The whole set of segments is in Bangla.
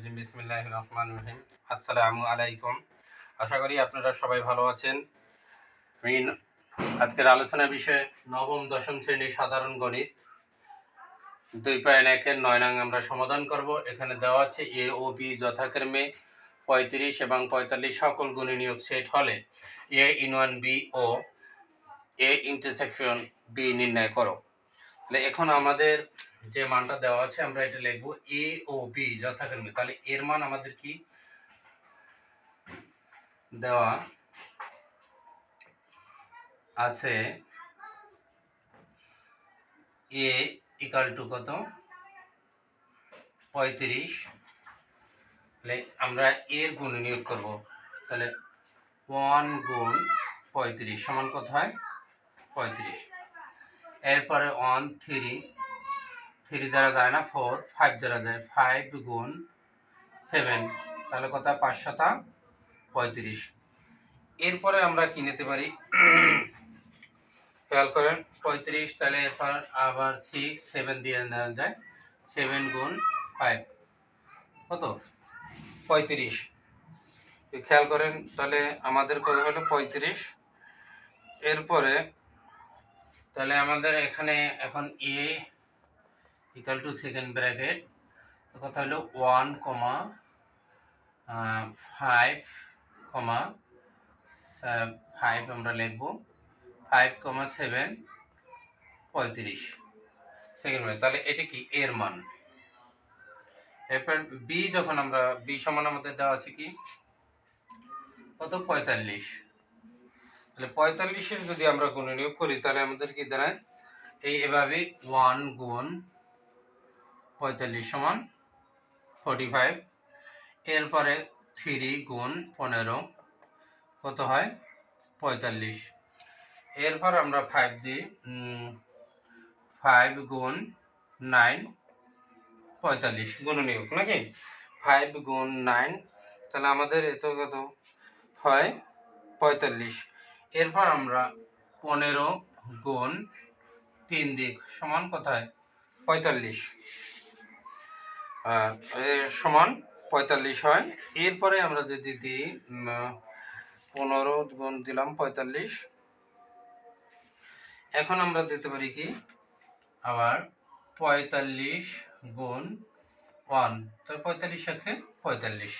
রাজিম বিসমিল্লাহির রহমানির রহিম। আসসালামু আলাইকুম। আশা করি আপনারা সবাই ভালো আছেন। আমি আজকের আলোচনার বিষয় নবম দশম শ্রেণীর সাধারণ গণিত 2.1-এর 9 নং আমরা সমাধান করব। এখানে দেওয়া আছে এ ও বি যথাক্রমে 35 এবং 45 সকল গুণনীয়ক সেট হলে এ ইনওয়ান বি ও এ ইন্টারসেকশন বি নির্ণয় করো। তাহলে এখন আমাদের যে মানটা দেওয়া আছে আমরা এটা লিখব এ ও বি যথাক্রমে। তাহলে এর মান আমাদের কি দেওয়া আছে, এ ইকাল টু কত 35। তাহলে আমরা এর গুণ নিয়োগ করব। তাহলে 1 গুণ 35 সমান কত হয় 35। এরপরে 1 3 দ্বারা যায় না 4, 5 দ্বারা যায় 5 গুণ 7, তাহলে কত 5 শতা 35। এরপরে আমরা কি নিতে পারি খেয়াল করেন 35, তাহলে এরপর আবার 6 7 দিয়ে নেওয়া যায় 7 গুণ 5 কত 35। খেয়াল করেন তাহলে আমাদের কত হলো 35। এরপরে তাহলে আমাদের এখানে এখন A equal to second bracket কথা হলো 1, 5, 5 আমরা লিখব 5, 7 35 সেকেন্ড ব্র্যাকেট। তাহলে এটা কি এর মান। এরপর বি যখন আমরা বি সমান আমাদের দেওয়া আছে কি কত 45। তাহলে 45-এর যদি আমরা গুণনীয়ক করি তাহলে আমাদের কি দাঁড়ায় এই এভাবে 1 গুণ 45 সমান 45। এরপরে 3 গুণ 15 কত হয় 45। এরপর আমরা 5 দিই 5 গুণ 9 45 গুণনীয়ক নাকি 5 গুণ 9, তাহলে আমাদের এত কত হয় 45। এরপর আমরা 15 গুণ 3 দিক সমান কোথায় 45 সমান 45 হয়। এরপরে আমরা যদি দিই 15 গুণ দিলাম 45। এখন আমরা দিতে পারি কি আবার 45 গুণ 1, তো 45 একে 45।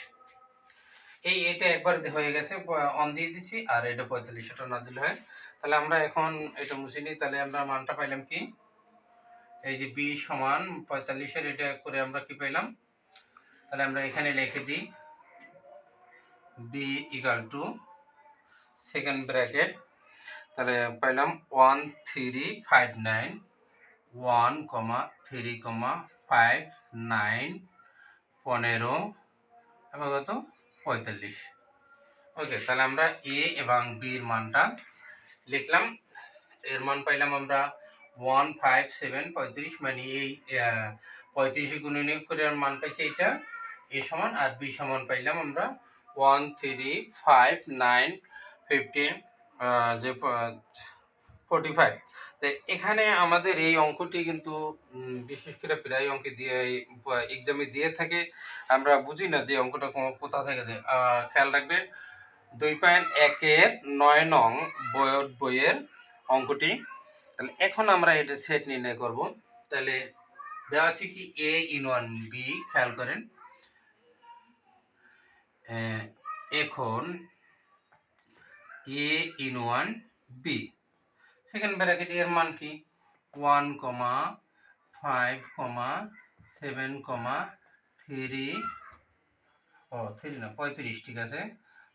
এটা একবার হয়ে গেছে অন দিয়ে দিচ্ছি আর এটা 45 এটা না দিলে হয়। তাহলে আমরা এখন এটা মুছে নিই। তাহলে আমরা মানটা পাইলাম কি এই যে বি সমান 45-এর এটা করে আমরা কি পেলাম। তাহলে আমরা এখানে লিখে দিই B equal to second bracket তাহলে পাইলাম 1 3 5 9 1, 3, 5 9 15 এবং কত 45। ওকে, তাহলে আমরা এ এবং বির মানটা লিখলাম। এর মান পাইলাম আমরা 1 5 7 35, মানে এই 35 গুণনীয়ক করে মান পাইছি এটা এ সমান, আর বি সমান পাইলাম আমরা 1 3 5 9 15 যে 45। তো এখানে আমাদের এই অঙ্কটি কিন্তু বিশেষ করে প্রায় অঙ্কে দিয়ে এক্সামে দিয়ে থাকে, আমরা বুঝি না যে অঙ্কটা কোথা থেকে দেয়। খেয়াল রাখবে 2.1-এর 9 নং বইয়ের অঙ্কটি। তাহলে এখন আমরা এটা সেট নির্ণয় করব। তাহলে দেওয়া আছে কি এ ইনওয়ান বি, খেয়াল করেন এখন এ ইনওয়ান বি সেকেন্ড ব্র্যাকেট এর মান কি 1, 5, 7, 3 না 35, ঠিক আছে।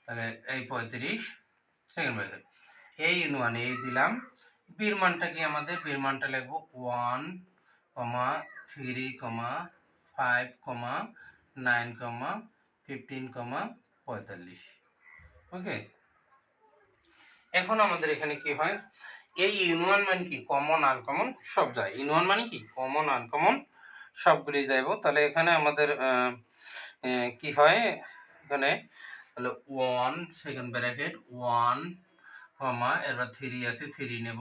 তাহলে এই 35 সেকেন্ড ব্র্যাকেট এই ইনওয়ান এই দিলাম। বির মানটা কি আমাদের বির মানটা লিখব 1, 3, 5, 9, 15, 45। ওকে, এখন আমাদের এখানে কি হয় এই ইউনিয়ন মানে কি কমন আনকমন সব যায়। ইউনিয়ন মানে কি কমন আনকমন সবগুলি যাইব। তাহলে এখানে আমাদের কি হয় এখানে তাহলে 1 সেকেন্ড ব্র্যাকেট 1, এরপর 3 আছে 3 নেব।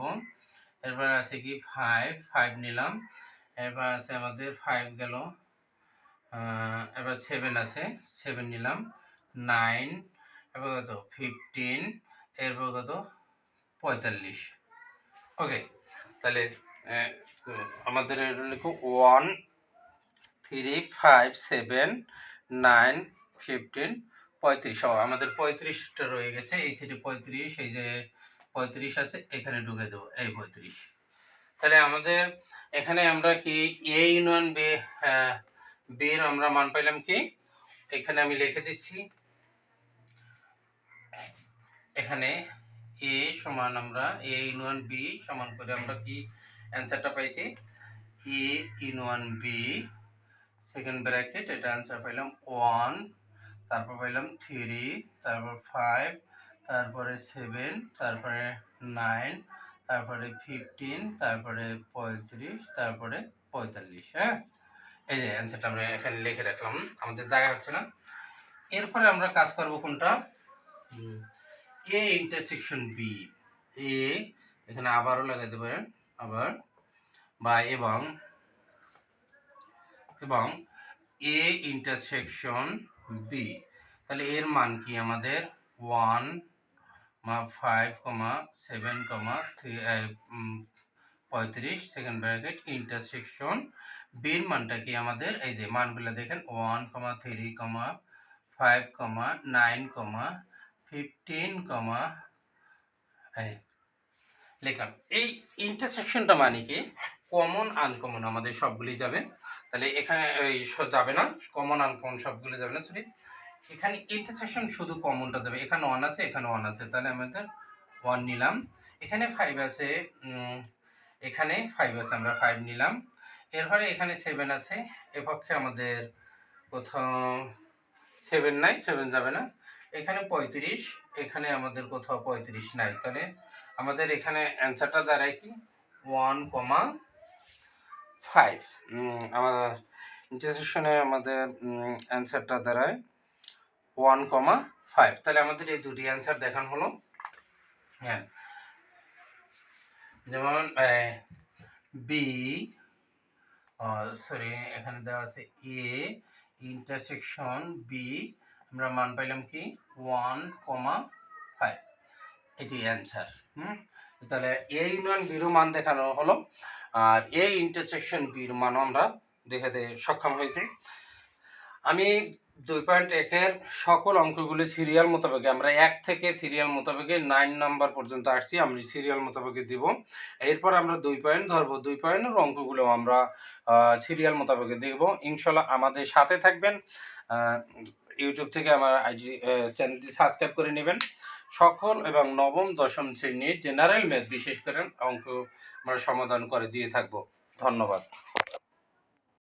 এরপর আছে কি 5 নিলাম। এরপর আছে আমাদের 5 গেল এবার 7 আছে, 7 নিলাম, 9, এবার কত 15, এরপর কত 45। ওকে, তাহলে আমাদের এটা লিখো 1, 3, 5, 7, 9, 15, 35। আমাদের 35টা রয়ে গেছে। এই থেকে 35, এই যে 35 আছে এখানে ঢুকে দেবো, এই 35। তাহলে আমাদের এখানে আমরা কি এ ইউনিয়ন বি, বির আমরা মান পাইলাম কি, এখানে আমি লিখে দিচ্ছি। এখানে এ সমান আমরা এ ইউনিয়ন বি সমান করে আমরা কি অ্যান্সারটা পাইছি, A union B second bracket, এটা অ্যান্সার পাইলাম 1, তারপর পাইলাম 3, তারপর 5, তারপরে 7, তারপরে 9, তারপরে 15, তারপরে 35, তারপরে 45। হ্যাঁ, এই যে অ্যান্সারটা আমরা এখানে লিখে রাখলাম, আমাদের জায়গা হচ্ছে না। এরপরে আমরা কাজ করব কোনটা, এ ইন্টারসেকশন বি। এ এখানে আবারও লাগাই দেবে, আবার বা এবং এ ইন্টারসেকশন বি। তাহলে এর মান কি আমাদের 1, 5, 7, 35 সেকেন্ড ব্র্যাকেট ইন্টারসেকশন বির মানটা কি আমাদের, এই যে মানগুলো দেখেন 1, 3, 5, 9, 15, লিখলাম। এই ইন্টারসেকশনটা মানে কি, কমন আনকমন আমাদের সবগুলি যাবে। তাহলে এখানে এই যাবে না, কমন আনকমন সবগুলি যাবে না, সরি এখানে ইন্টারসেকশন শুধু কমনটা দেবে। এখানে 1 আছে, এখানে 1 আছে, তাহলে আমাদের 1 নিলাম। এখানে 5 আছে, এখানে 5 আছে, আমরা 5 নিলাম। এরপরে এখানে 7 আছে, এপক্ষে আমাদের কোথাও 7 নাই, 7 যাবে না। এখানে 35, এখানে আমাদের কোথাও 35 নাই। তাহলে আমাদের এখানে অ্যান্সারটা দাঁড়ায় কি 1, 5। আমাদের ইন্টারসেকশনে আমাদের অ্যান্সারটা দাঁড়ায় 1, 5। তাহলে আমাদের এই দুটি অ্যান্সার দেখানো হলো। হ্যাঁ, যেমন বি, সরি এখানে দেওয়া আছে এ ইন্টারসেকশন বি, আমরা মান পাইলাম কি 1, 5, এটি অ্যান্সার। তাহলে এ ইউনিয়ন বির মান দেখানো হলো, আর এ ইন্টারসেকশন বির মানও আমরা দেখাতে সক্ষম হয়েছি। আমি 2.1-এর সকল অঙ্কগুলি সিরিয়াল মোতাবেক, আমরা 1 থেকে সিরিয়াল মোতাবেকে 9 নাম্বার পর্যন্ত আসছি, আমি সিরিয়াল মোতাবেকে দিব। এরপর আমরা 2 পয়েন্ট ধরবো, 2 পয়েন্টের অঙ্কগুলো আমরা সিরিয়াল মোতাবেকে দেখব। ইনশাল্লাহ আমাদের সাথে থাকবেন। ইউটিউব থেকে আমার আইডি চ্যানেলটি সাবস্ক্রাইব করে নেবেন। সকল এবং নবম দশম শ্রেণীর জেনারেল ম্যাথ বিশেষ করে অঙ্ক আমরা সমাধান করে দিয়ে থাকবো। ধন্যবাদ।